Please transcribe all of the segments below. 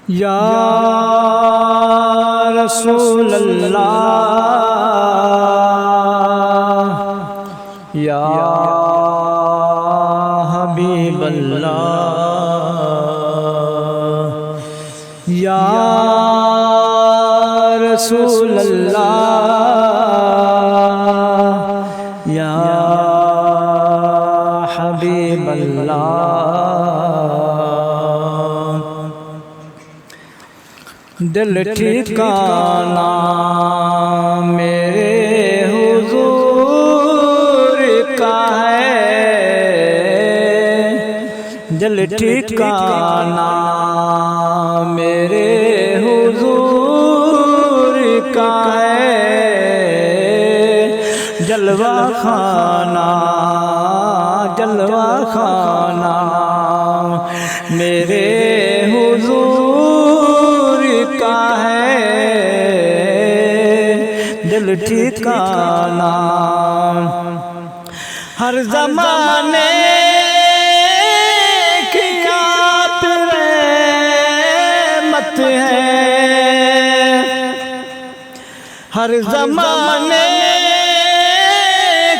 یا رسول اللہ یا حبیب اللہ یا رسول اللہ یا حبیب اللہ دل ٹھکانا میرے حضور کا ہے دل ٹھکانا میرے حضور کا ہے جلوہ خانہ میرے حضور کا ہے دل ٹھکانا ہر زمانے کی آپ رحمت ہے ہر زمانے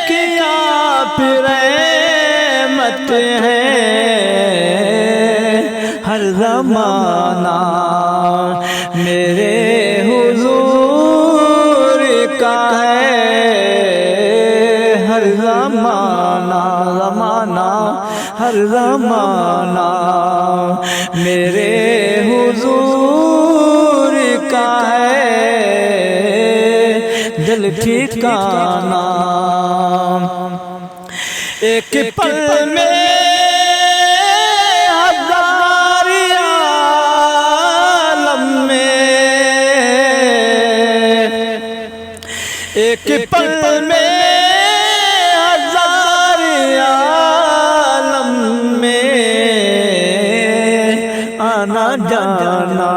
کی آپ رحمت ہے ہر زمانہ میرے حضور کا ہے ہر زمانہ ہر زمانہ میرے حضور کا ہے دل ٹھکانا ایک پل میں ایک پل میں ہزار عالم میں آنا جانا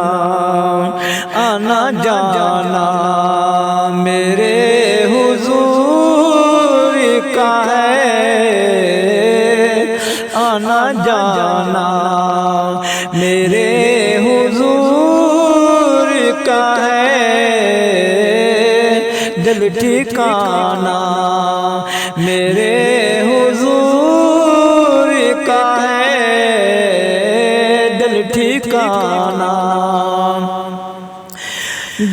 میرے حضور کا ہے آنا جانا میرے حضور کا ہے دل ٹھکانا میرے حضور کا ہے دل ٹھکانا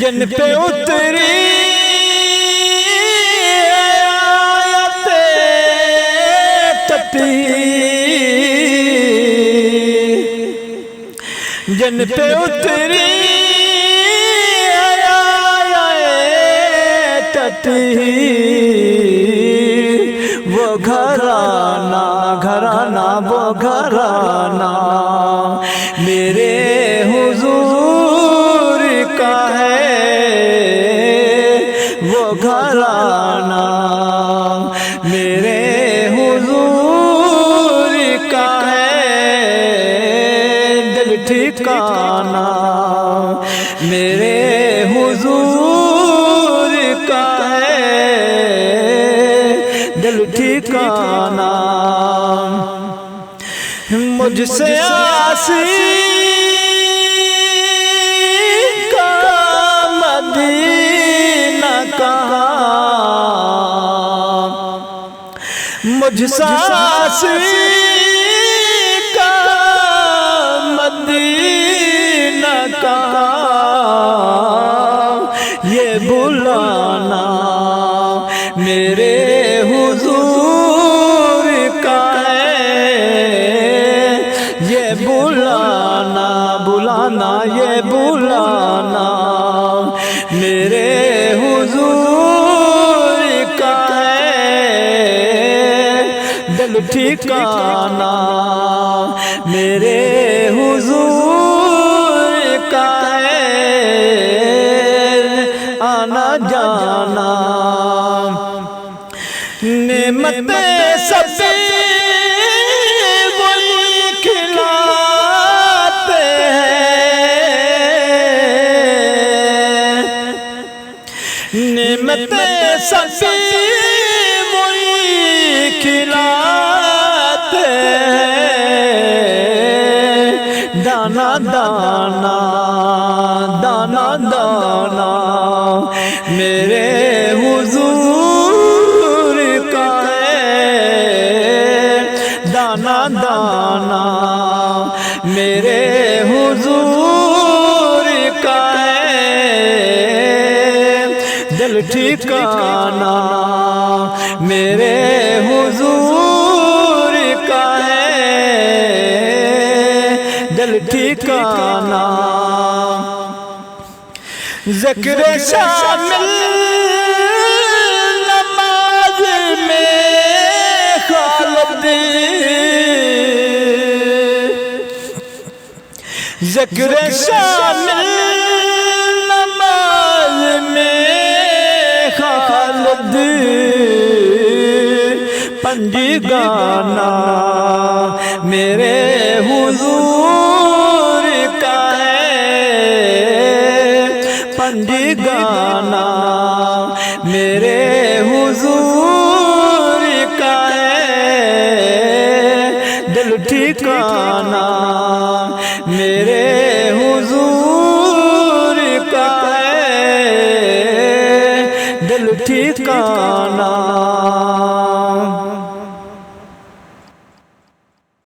جن پہ اتری آیت تطہیر جن پہ اتری وہ گھرانہ میرے حضور کا ہے وہ گھرانہ میرے حضور کا ہے دل ٹھکانا میرے حضور کا ہے دل ٹھکانا مجھ سے عاشق کا مدینہ کہاں مجھ سے عاشق کا مدینہ کہاں یہ بلانا میرے حضور کا ہے یہ بلانا میرے حضور کا ہے دل ٹھکانا میرے حضور کا ہے آنا جانا نعمتیں سب کھلاتے ہیں نعمتیں سب وہی کھلاتے ہیں دانا دانا دانا دانا میرے حضور کا ہے دانا دانا میرے حضور کا ہے دل ٹھکانا میرے حضور کا ہے دل ٹھکانا ذکر شامل نماز میں خالد ذکر شامل نماز میں خالد پنجی گانا میرے حضور کا ہے پنجی گانا میرے حضور کا ہے دل ٹھکانا میرے حضور کا ہے دل ٹھکانا